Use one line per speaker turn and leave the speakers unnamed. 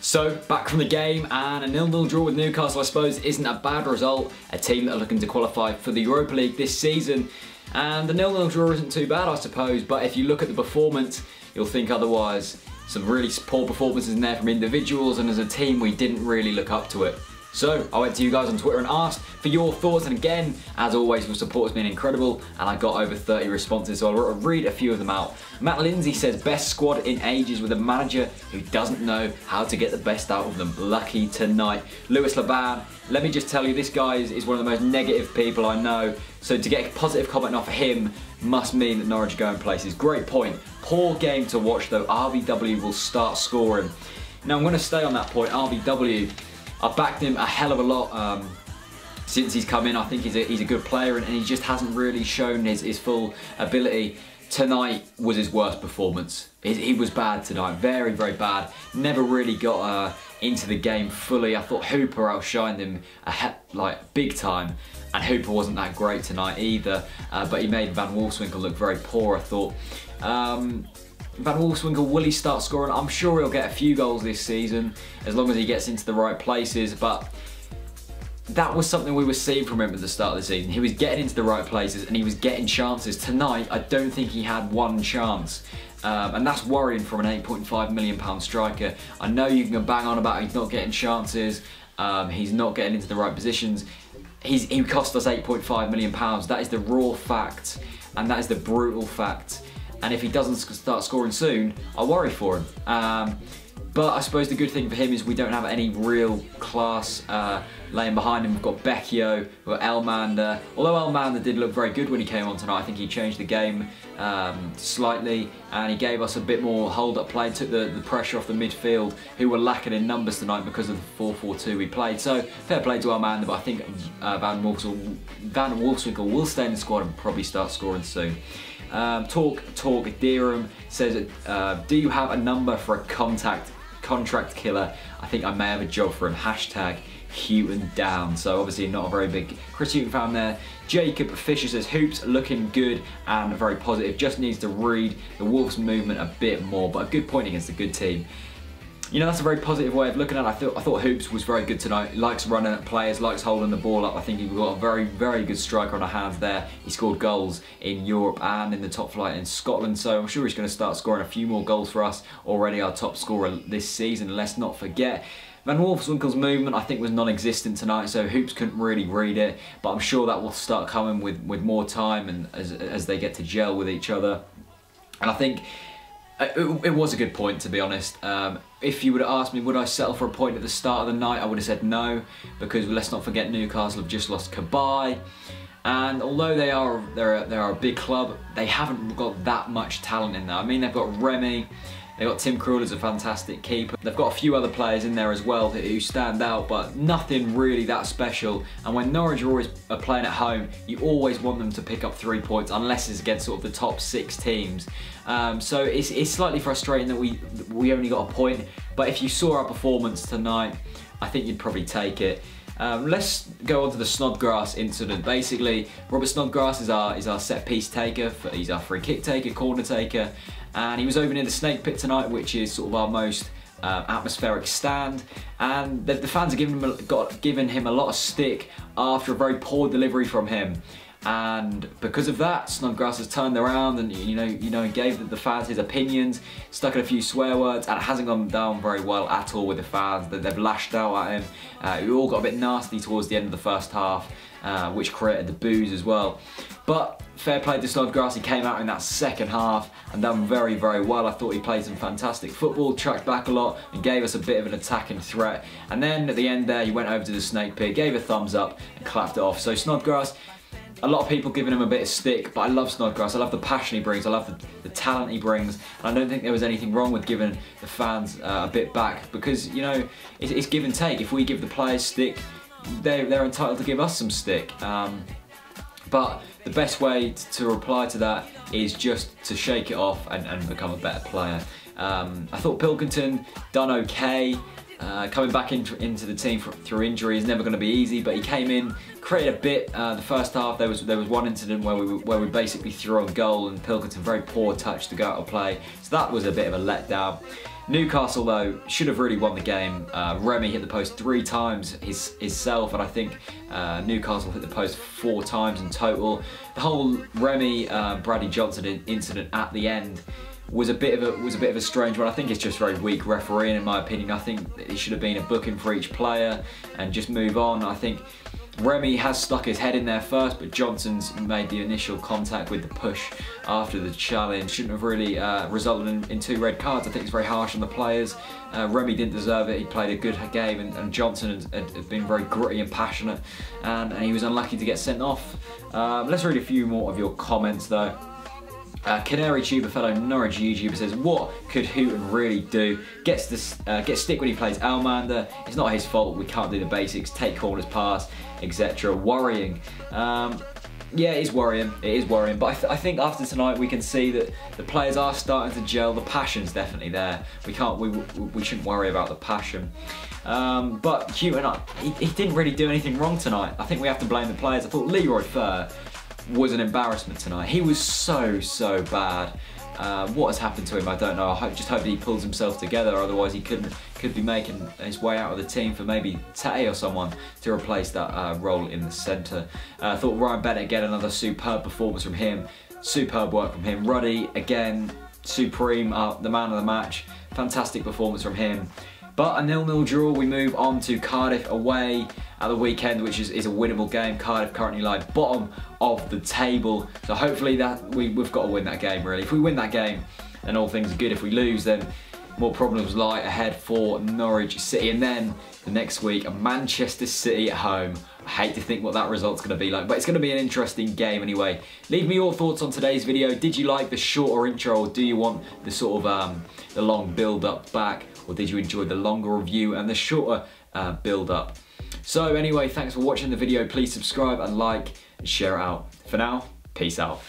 So, back from the game, and a 0-0 draw with Newcastle I suppose isn't a bad result. A team that are looking to qualify for the Europa League this season. And the 0-0 draw isn't too bad I suppose, but if you look at the performance, you'll think otherwise. Some really poor performances in there from individuals, and as a team we didn't really look up to it. So, I went to you guys on Twitter and asked for your thoughts, and again, as always, your support has been incredible, and I got over 30 responses, so I'll read a few of them out. Matt Lindsay says, best squad in ages with a manager who doesn't know how to get the best out of them. Lucky tonight. Lewis Laban, let me just tell you, this guy is one of the most negative people I know, so to get a positive comment off him must mean that Norwich are going places. Great point. Poor game to watch though. RVW will start scoring. Now I'm going to stay on that point. RVW, I've backed him a hell of a lot since he's come in. I think he's a good player, and he just hasn't really shown his full ability. Tonight was his worst performance. He was bad tonight, very, very bad. Never really got into the game fully. I thought Hooper outshined him like big time, and Hooper wasn't that great tonight either, but he made Van Wolfswinkel look very poor, I thought. Van Wolfswinkel, will he start scoring? I'm sure he'll get a few goals this season as long as he gets into the right places, but that was something we were seeing from him at the start of the season. He was getting into the right places and he was getting chances. Tonight, I don't think he had one chance. And that's worrying from an £8.5 million striker. I know you can bang on about he's not getting chances, he's not getting into the right positions. He cost us £8.5 million. That is the raw fact, and that is the brutal fact. And if he doesn't start scoring soon, I worry for him. But I suppose the good thing for him is we don't have any real class laying behind him. We've got Becchio, we've got Elmander. Although Elmander did look very good when he came on tonight, I think he changed the game slightly, and he gave us a bit more hold-up play, took the pressure off the midfield, who were lacking in numbers tonight because of the 4-4-2 we played. So fair play to Elmander, but I think Van Wolfswinkel will stay in the squad and probably start scoring soon. Talk Deerham says, do you have a number for a contract killer? I think I may have a job for him. Hashtag Houghton down. So obviously not a very big Chris Houghton fan there. Jacob Fisher says, Hoops looking good and very positive. Just needs to read the Wolves movement a bit more, but a good point against a good team. You know, that's a very positive way of looking at it. I thought Hoops was very good tonight. He likes running at players, likes holding the ball up. I think we've got a very, very good striker on our hands there. He scored goals in Europe and in the top flight in Scotland, so I'm sure he's going to start scoring a few more goals for us. Already our top scorer this season, let's not forget. Van Wolfswinkel's movement I think was non-existent tonight, so Hoops couldn't really read it, but I'm sure that will start coming with more time and as they get to gel with each other. And I think it was a good point, to be honest. If you would have asked me would I settle for a point at the start of the night, I would have said no, because let's not forget Newcastle have just lost Kabay, and although they're a big club, they haven't got that much talent in there. I mean, they've got Remy, they've got Tim Krul as a fantastic keeper. They've got a few other players in there as well who stand out, but nothing really that special. And when Norwich are playing at home, you always want them to pick up 3 points, unless it's against sort of the top 6 teams. So it's slightly frustrating that we only got a point, but if you saw our performance tonight, I think you'd probably take it. Let's go on to the Snodgrass incident. Basically, Robert Snodgrass is our set piece taker, he's our free kick taker, corner taker, and he was over near the Snake Pit tonight, which is sort of our most atmospheric stand, and the fans are giving him a lot of stick after a very poor delivery from him. And because of that, Snodgrass has turned around and you know gave the fans his opinions, stuck in a few swear words, and it hasn't gone down very well at all with the fans. They've lashed out at him. We all got a bit nasty towards the end of the first half, which created the boos as well. But fair play to Snodgrass, he came out in that second half and done very, very well. I thought he played some fantastic football, tracked back a lot and gave us a bit of an attacking threat. And then at the end there, he went over to the Snake Pit, gave a thumbs up and clapped it off. So Snodgrass, a lot of people giving him a bit of stick, but I love Snodgrass. I love the passion he brings, I love the talent he brings, and I don't think there was anything wrong with giving the fans a bit back, because, you know, it's give and take. If we give the players stick, they're entitled to give us some stick. But the best way to reply to that is just to shake it off and become a better player. I thought Pilkington done okay. Coming back into the team through injury is never going to be easy, but he came in, created a bit. The first half there was one incident where we basically threw on goal, and Pilkington, very poor touch to go out of play, so that was a bit of a letdown. Newcastle though should have really won the game. Remy hit the post 3 times himself, and I think Newcastle hit the post 4 times in total. The whole Remy Bradley Johnson incident at the end was a bit of a strange one. I think it's just very weak refereeing, in my opinion. I think it should have been a booking for each player and just move on. I think Remy has stuck his head in there first, but Johnson's made the initial contact with the push after the challenge. Shouldn't have really resulted in 2 red cards. I think it's very harsh on the players. Remy didn't deserve it. He played a good game, and Johnson had been very gritty and passionate, and he was unlucky to get sent off. Let's read a few more of your comments though. Canary Tuber, fellow Norwich YouTuber, says, what could Houghton really do? Gets stick when he plays Almander. It's not his fault. We can't do the basics. Take corners, pass, etc. Worrying. Yeah, it is worrying. It is worrying. But I think after tonight we can see that the players are starting to gel. The passion's definitely there. We shouldn't worry about the passion. But Houghton, he didn't really do anything wrong tonight. I think we have to blame the players. I thought Leroy Fer was an embarrassment tonight. He was so bad. What has happened to him, I don't know. I just hope that he pulls himself together, otherwise he could be making his way out of the team for maybe Tay or someone to replace that role in the centre. I thought Ryan Bennett, again, another superb performance from him. Superb work from him. Ruddy, again, supreme, the man of the match. Fantastic performance from him. But a 0-0 draw. We move on to Cardiff away at the weekend, which is a winnable game. Cardiff currently lie bottom of the table, so hopefully we've got to win that game really. If we win that game, then all things are good. If we lose, then more problems lie ahead for Norwich City. And then the next week, Manchester City at home. I hate to think what that result's going to be like, but it's going to be an interesting game anyway. Leave me your thoughts on today's video. Did you like the shorter intro, or do you want the sort of the long build-up back, or did you enjoy the longer review and the shorter build-up? So anyway, thanks for watching the video. Please subscribe and like and share it out. For now, peace out.